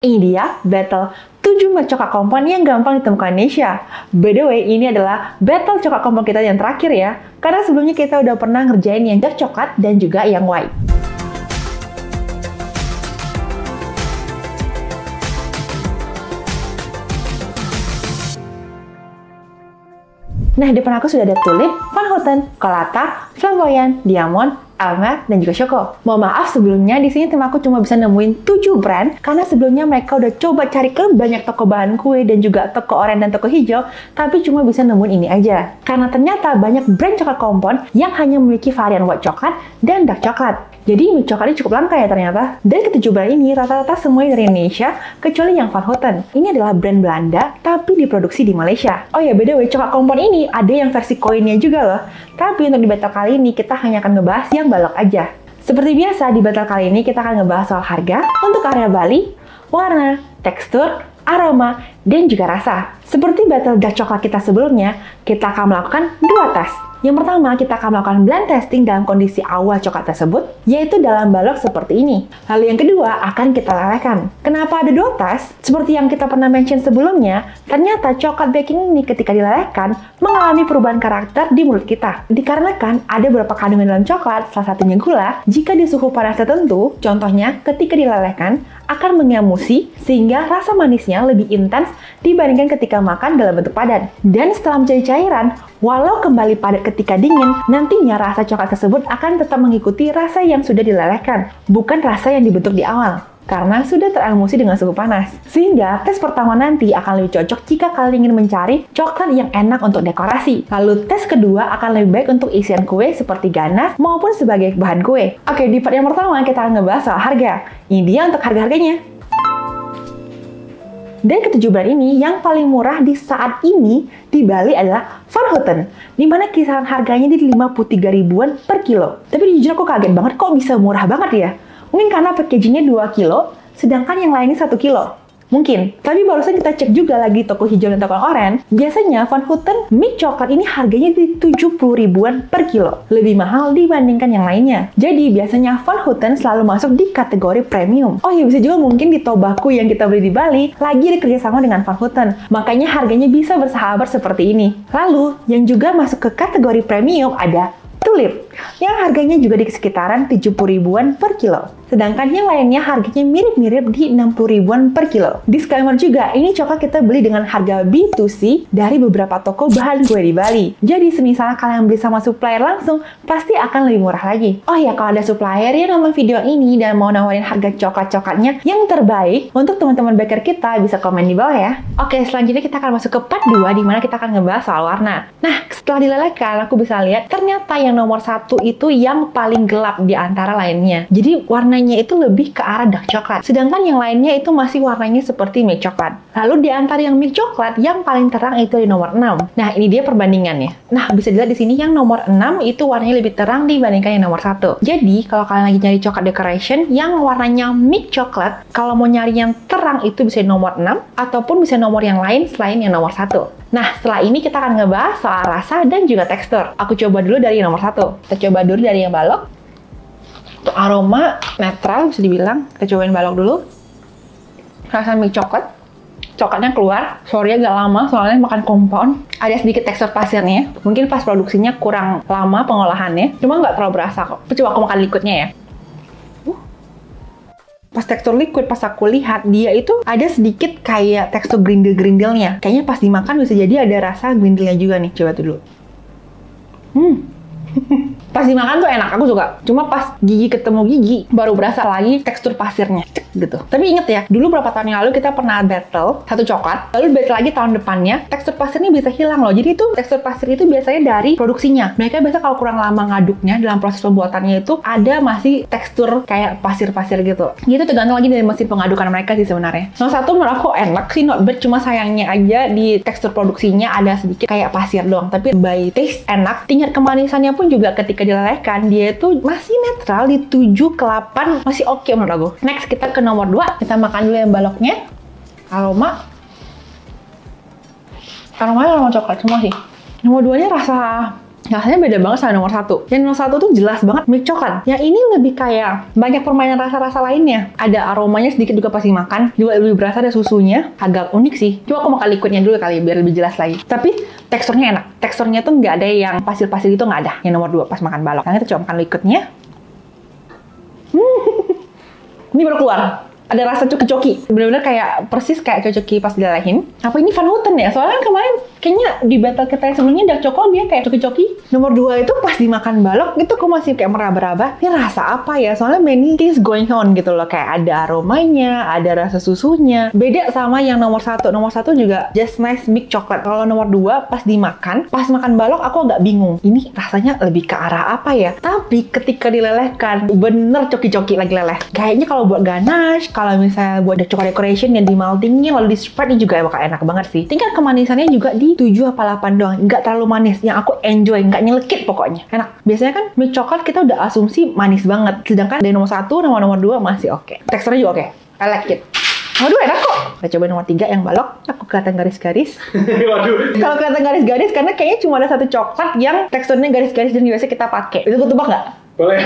Ini dia battle 7 merek coklat kompon yang gampang ditemukan di Indonesia. By the way, ini adalah battle coklat kompon kita yang terakhir ya. Karena sebelumnya kita udah pernah ngerjain yang dark coklat dan juga yang white. Nah, di depan aku sudah ada Tulip, Van Houten, Colata, Flamboyant, Diamond, Elmer, dan juga Choco. Mohon maaf sebelumnya, di sini tim aku cuma bisa nemuin 7 brand, karena sebelumnya mereka udah coba cari ke banyak toko bahan kue dan juga toko oranye dan toko hijau, tapi cuma bisa nemuin ini aja. Karena ternyata banyak brand coklat kompon yang hanya memiliki varian white coklat dan dark coklat. Jadi mie coklat ini cukup langka ya ternyata. Dari ke-7 brand ini rata-rata semuanya dari Indonesia, kecuali yang Van Houten. Ini adalah brand Belanda, tapi diproduksi di Malaysia. Oh ya, by the way, coklat kompon ini ada yang versi koinnya juga loh. Tapi untuk di battle kali ini, kita hanya akan ngebahas yang balok aja. Seperti biasa, di battle kali ini kita akan ngebahas soal harga, untuk area Bali, warna, tekstur, aroma, dan juga rasa. Seperti battle dark coklat kita sebelumnya, kita akan melakukan 2 tes. Yang pertama, kita akan melakukan blend testing dalam kondisi awal coklat tersebut, yaitu dalam balok seperti ini. Lalu yang kedua, akan kita lelehkan. Kenapa ada 2 tes? Seperti yang kita pernah mention sebelumnya, ternyata coklat baking ini ketika dilelehkan, mengalami perubahan karakter di mulut kita. Dikarenakan ada beberapa kandungan dalam coklat, salah satunya gula, jika di suhu panas tertentu, contohnya ketika dilelehkan, akan mengemusi sehingga rasa manisnya lebih intens dibandingkan ketika makan dalam bentuk padat. Dan setelah menjadi cairan, walau kembali padat ketika dingin, nantinya rasa coklat tersebut akan tetap mengikuti rasa yang sudah dilelehkan, bukan rasa yang dibentuk di awal, karena sudah teremusi dengan suhu panas. Sehingga tes pertama nanti akan lebih cocok jika kalian ingin mencari coklat yang enak untuk dekorasi. Lalu tes kedua akan lebih baik untuk isian kue seperti ganas maupun sebagai bahan kue. Oke, di part yang pertama kita akan ngebahas soal harga. Ini dia untuk harga-harganya. Dan ke-7 brand ini, yang paling murah di saat ini di Bali adalah Van Houten, di mana kisaran harganya di 53 ribuan per kilo. Tapi jujur aku kaget banget kok bisa murah banget ya. Mungkin karena packagingnya 2 kilo, sedangkan yang lainnya 1 kilo. Mungkin. Tapi barusan kita cek juga lagi toko hijau dan toko oranye. Biasanya Van Houten mie coklat ini harganya di 70 ribuan per kilo. Lebih mahal dibandingkan yang lainnya. Jadi biasanya Van Houten selalu masuk di kategori premium. Oh ya, bisa juga mungkin di Tobaku yang kita beli di Bali lagi ada kerjasama dengan Van Houten. Makanya harganya bisa bersahabat seperti ini. Lalu yang juga masuk ke kategori premium ada Tulip, yang harganya juga di sekitaran 70 ribuan per kilo. Sedangkan yang lainnya harganya mirip-mirip di 60 ribuan per kilo. Disclaimer juga, ini coklat kita beli dengan harga B2C dari beberapa toko bahan kue di Bali. Jadi semisal kalian beli sama supplier langsung, pasti akan lebih murah lagi. Oh ya, kalau ada supplier yang nonton video ini dan mau nawarin harga coklat-coklatnya yang terbaik untuk teman-teman baker kita, bisa komen di bawah ya. Oke, selanjutnya kita akan masuk ke part 2 di mana kita akan ngebahas soal warna. Nah, setelah dilelehkan, aku bisa lihat ternyata yang nomor 1 itu yang paling gelap di antara lainnya. Jadi warnanya itu lebih ke arah dark coklat. Sedangkan yang lainnya itu masih warnanya seperti milk coklat. Lalu di antara yang milk coklat, yang paling terang itu di nomor 6. Nah, ini dia perbandingannya. Nah, bisa dilihat di sini yang nomor 6 itu warnanya lebih terang dibandingkan yang nomor 1. Jadi, kalau kalian lagi nyari coklat decoration yang warnanya milk coklat, kalau mau nyari yang terang itu bisa di nomor 6 ataupun bisa nomor yang lain selain yang nomor 1. Nah, setelah ini kita akan ngebahas soal rasa dan juga tekstur. Aku coba dulu dari nomor 1. Kita coba dulu dari yang balok. Untuk aroma netral bisa dibilang. Kita cobain balok dulu. Rasa mie coklat. Coklatnya keluar. Sorry agak lama soalnya makan kompon. Ada sedikit tekstur pasirnya. Mungkin pas produksinya kurang lama pengolahannya. Cuma nggak terlalu berasa kok. Coba aku makan liquidnya ya. Pas tekstur liquid, pas aku lihat, dia itu ada sedikit kayak tekstur grindel-grindelnya. Kayaknya pas dimakan bisa jadi ada rasa grindelnya juga nih. Coba tuh dulu. Pas dimakan tuh enak, aku suka. Cuma pas gigi ketemu gigi, baru berasa lagi tekstur pasirnya. Gitu. Tapi inget ya, dulu beberapa tahun yang lalu kita pernah battle satu coklat, lalu battle lagi tahun depannya, tekstur pasirnya bisa hilang loh. Jadi itu tekstur pasir itu biasanya dari produksinya. Mereka biasa kalau kurang lama ngaduknya, dalam proses pembuatannya itu ada masih tekstur kayak pasir-pasir gitu. Itu tergantung lagi dari mesin pengadukan mereka sih sebenarnya. Nomor 1 menurut aku enak sih, not bad. Cuma sayangnya aja di tekstur produksinya ada sedikit kayak pasir doang. Tapi by taste enak. Tingkat kemanisannya pun juga ketika dilelehkan, dia itu masih netral di 7 ke 8, masih oke menurut aku. Next kita ke nomor 2, kita makan dulu yang baloknya. Aromanya aroma coklat semua sih. Nomor 2 nya rasa Rasanya beda banget sama nomor 1. Yang nomor 1 tuh jelas banget milk coklat. Yang ini lebih kayak banyak permainan rasa-rasa lainnya. Ada aromanya sedikit juga pasti makan. Juga lebih berasa ada susunya. Agak unik sih. Coba aku makan liquidnya dulu kali biar lebih jelas lagi. Tapi teksturnya enak. Teksturnya tuh nggak ada yang pasir-pasir itu, nggak ada. Yang nomor 2 pas makan balok. Yang kita coba makan liquidnya. Ini baru keluar. Ada rasa coki-coki. Bener-bener kayak persis kayak coki-coki pas dilelehin. Apa ini Van Houten ya? Soalnya kan kemarin kayaknya di battle kita yang sebelumnya dark choco dia kayak coki-coki. Nomor 2 itu pas dimakan balok itu aku masih kayak meraba-raba. Ini rasa apa ya? Soalnya many things going on gitu loh. Kayak ada aromanya, ada rasa susunya. Beda sama yang nomor 1. Nomor 1 juga just nice milk chocolate. Kalau nomor 2 pas dimakan, pas makan balok aku agak bingung. Ini rasanya lebih ke arah apa ya? Tapi ketika dilelehkan, bener coki-coki lagi leleh. Kayaknya kalau buat ganache, kalau misalnya buat coklat decoration yang di meltingnya lalu di spread ini juga bakal enak banget sih. Tingkat kemanisannya juga di 7 apa 8 doang, nggak terlalu manis. Yang aku enjoy, nggak nyelekit pokoknya. Enak. Biasanya kan milk coklat kita udah asumsi manis banget. Sedangkan dari nomor 1 sama nomor 2 masih oke. Teksturnya juga oke. I like it. Nomor 2 enak kok. Kita coba nomor 3 yang balok. Aku kelihatan garis-garis. Waduh. Kalau kelihatan garis-garis karena kayaknya cuma ada satu coklat yang teksturnya garis-garis dan biasa kita pakai. Itu tebak nggak? Boleh.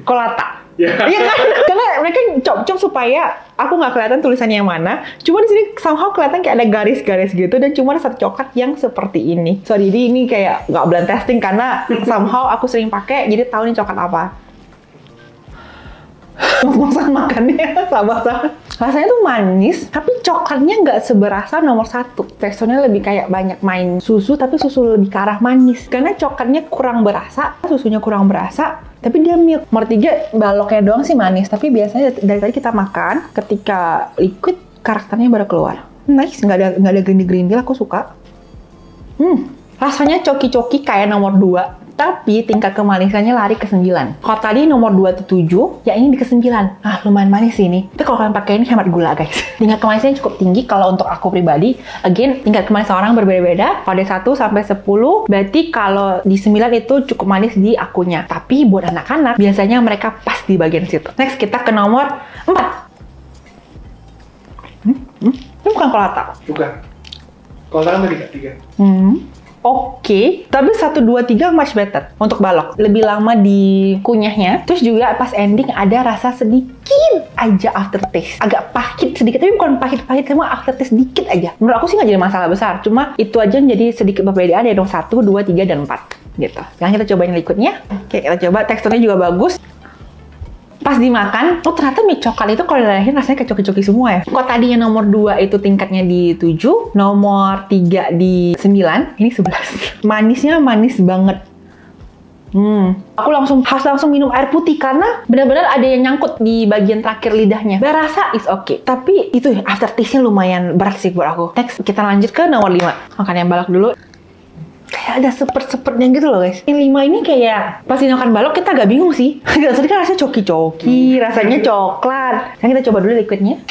Kolata. Iya kan? Karena mereka cop-cop supaya aku nggak kelihatan tulisannya yang mana. Cuma di sini somehow kelihatan kayak ada garis-garis gitu dan cuma ada satu coklat yang seperti ini. So jadi ini kayak nggak blind testing karena somehow aku sering pakai jadi tahu nih coklat apa. Ngos-ngosan makannya sabar-sabar. Rasanya tuh manis, tapi coklatnya nggak seberasa nomor 1. Teksturnya lebih kayak banyak main susu, tapi susu lebih ke arah manis. Karena coklatnya kurang berasa, susunya kurang berasa, tapi dia milk. Nomor 3, baloknya doang sih manis, tapi biasanya dari tadi kita makan, ketika liquid, karakternya baru keluar. Nice, nggak ada gerindil-gerindil, aku suka. Rasanya coki-coki kayak nomor 2. Tapi tingkat kemanisannya lari ke 9. Kalau tadi nomor 2 itu 7, ya ini di ke 9. Lumayan manis sih ini. Tapi kalau kalian pakai ini hemat gula guys. Tingkat kemanisannya cukup tinggi kalau untuk aku pribadi. Again, tingkat kemanisan orang berbeda-beda. Kalau dari 1 sampai 10, berarti kalau di 9 itu cukup manis di akunya. Tapi buat anak-anak, biasanya mereka pas di bagian situ. Next, kita ke nomor 4. Ini bukan kolata. Bukan. Kolata kan tadi 3. Oke, tapi 1, 2, 3 much better untuk balok. Lebih lama dikunyahnya. Terus juga pas ending ada rasa sedikit aja aftertaste. Agak pahit sedikit, tapi bukan pahit-pahit, cuma aftertaste sedikit aja. Menurut aku sih nggak jadi masalah besar. Cuma itu aja jadi sedikit perbedaan dari nomor 1, 2, 3, dan 4. Gitu. Sekarang kita cobain liquidnya. Oke, kita coba. Teksturnya juga bagus. Pas dimakan, ternyata milk coklat itu kalau dilelehin rasanya kayak coki-coki semua ya. Kok tadi yang nomor 2 itu tingkatnya di 7, nomor 3 di 9, ini 11. Manisnya manis banget. Aku harus langsung minum air putih karena benar-benar ada yang nyangkut di bagian terakhir lidahnya. Rasa is okay, tapi itu aftertaste-nya lumayan berat sih buat aku. Next, kita lanjut ke nomor 5. Makan yang balok dulu. Kayak ada sepet-sepetnya gitu loh guys. Yang 5 ini kayak pas makan balok kita agak bingung sih. Tadi kan rasanya coki-coki, rasanya coklat. Sekarang kita coba dulu liquidnya.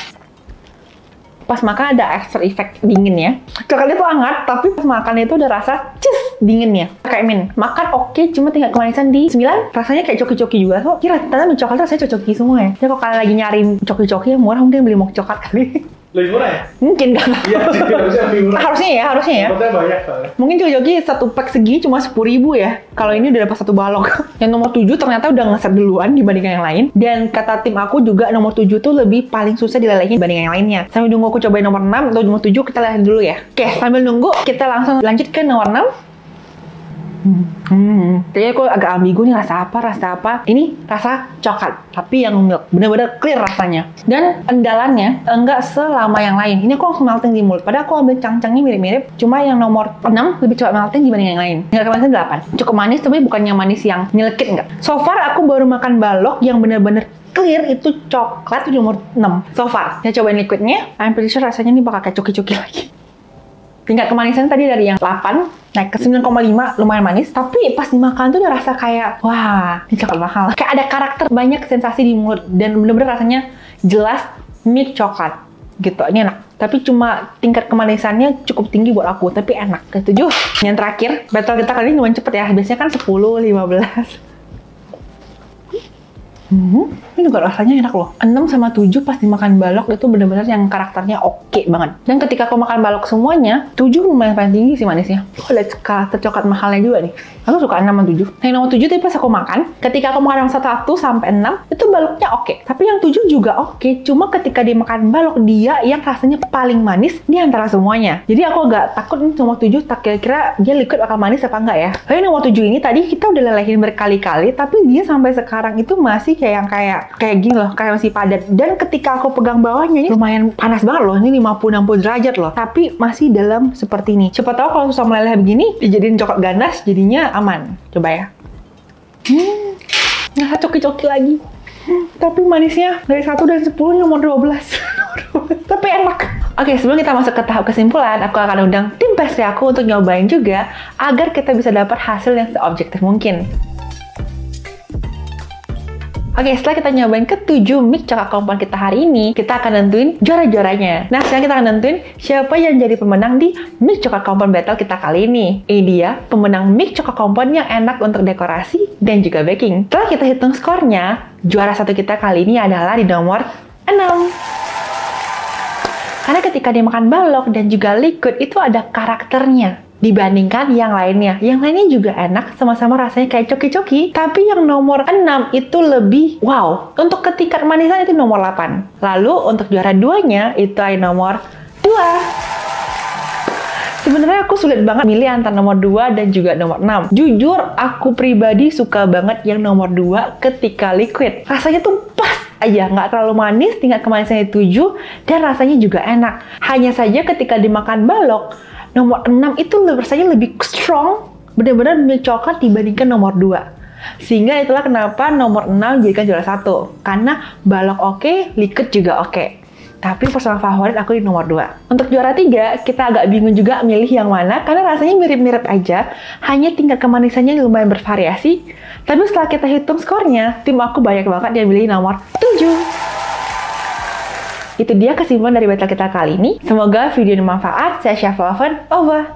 Pas makan ada extra effect dingin ya. Coklatnya tuh hangat, tapi pas makan itu udah rasa dinginnya. Kayak makan oke, cuma tingkat kemanisan di 9. Rasanya kayak coki-coki juga. So, kira ternyata coklat rasanya coki semua ya. Jadi kalau kalian lagi nyariin coki-coki yang murah, mungkin beli mau coklat kali. Lebih murah ya? Mungkin nggak tahu. Iya, harusnya lebih murah. Harusnya ya. Coklatnya banyak soalnya. Mungkin coki-coki satu pack segini cuma 10.000 ya. Kalau ini udah dapat satu balok. Yang nomor 7 ternyata udah ngeset duluan dibandingkan yang lain. Dan kata tim aku juga nomor 7 tuh lebih paling susah dilelehin dibandingkan yang lainnya. Sambil nunggu aku cobain nomor 6 atau nomor 7 kita lihat dulu ya. Oke, sambil nunggu kita langsung lanjut ke nomor 6. Jadi aku agak ambigu nih rasa apa. Ini rasa coklat, tapi yang milk. Bener-bener clear rasanya. Dan endalannya enggak selama yang lain. Ini aku langsung melting di mulut. Padahal aku ambil cang-cangnya mirip-mirip. Cuma yang nomor 6 lebih cepat melting dibanding yang lain. Tingkat kemanisan 8. Cukup manis, tapi bukan yang manis yang nyelekit enggak. So far aku baru makan balok yang bener-bener clear itu coklat di nomor 6. So far. Saya cobain liquidnya. I'm pretty sure rasanya ini bakal kayak coki-coki lagi. Tingkat kemanisan tadi dari yang 8 naik ke 9,5 lumayan manis, tapi pas dimakan tuh udah rasa kayak wah, ini coklat mahal. Kayak ada karakter banyak sensasi di mulut dan bener-bener rasanya jelas milk coklat gitu. Ini enak. Tapi cuma tingkat kemanisannya cukup tinggi buat aku, tapi enak. Ketujuh. Yang terakhir, battle kita kali ini lumayan cepet ya. Biasanya kan 10, 15. Ini juga rasanya enak loh. 6 sama 7 pas dimakan balok itu bener-bener yang karakternya oke banget. Dan ketika aku makan balok semuanya, 7 lumayan paling tinggi sih manisnya. Lihat karakter coklat mahalnya juga nih. Aku suka 6 sama 7. Nah, yang nomor 7 tadi pas aku makan, ketika aku makan yang 1 sampai 6, itu baloknya oke. Tapi yang 7 juga oke. Cuma ketika dimakan balok, dia yang rasanya paling manis di antara semuanya. Jadi aku agak takut nih nomor 7, tak kira-kira dia liquid bakal manis apa enggak ya. Tapi nomor 7 ini tadi kita udah lelehin berkali-kali, tapi dia sampai sekarang itu masih kayak gini loh, kayak masih padat. Dan ketika aku pegang bawahnya, ini lumayan panas banget loh. Ini 50-60 derajat loh. Tapi masih dalam seperti ini. Siapa tahu kalau susah meleleh begini, dijadiin coklat ganas, jadinya aman. Coba ya. Nggak coki-coki lagi. Tapi manisnya dari 1 dan 10 nomor 12. Tapi enak. Oke, sebelum kita masuk ke tahap kesimpulan, aku akan undang tim pastry aku untuk nyobain juga agar kita bisa dapat hasil yang seobjektif mungkin. Oke, setelah kita nyobain ke-7 mix coklat compound kita hari ini, kita akan nentuin juara-juaranya. Nah, sekarang kita akan nentuin siapa yang jadi pemenang di mix coklat compound battle kita kali ini. Ini dia pemenang mix coklat compound yang enak untuk dekorasi dan juga baking. Setelah kita hitung skornya, juara 1 kita kali ini adalah di nomor 6. Karena ketika dimakan balok dan juga liquid itu ada karakternya dibandingkan yang lainnya. Yang lainnya juga enak, sama-sama rasanya kayak coki-coki. Tapi yang nomor 6 itu lebih wow. Untuk ketingkat manisan itu nomor 8. Lalu untuk juara 2-nya itu nomor 2. Sebenarnya aku sulit banget milih antara nomor 2 dan juga nomor 6. Jujur, aku pribadi suka banget yang nomor 2 ketika liquid. Rasanya tuh pas aja, nggak terlalu manis, tingkat kemanisannya 7, dan rasanya juga enak. Hanya saja ketika dimakan balok, nomor 6 itu rasanya lebih strong, benar-benar milk coklat dibandingkan nomor 2. Sehingga itulah kenapa nomor 6 jadikan juara 1. Karena balok oke, liquid juga oke. Tapi personal favorit aku di nomor 2. Untuk juara 3, kita agak bingung juga milih yang mana, karena rasanya mirip-mirip aja, hanya tingkat kemanisannya lumayan bervariasi. Tapi setelah kita hitung skornya, tim aku banyak banget yang milih nomor 7. Itu dia kesimpulan dari battle kita kali ini. Semoga video bermanfaat. Saya Chef Oven, over.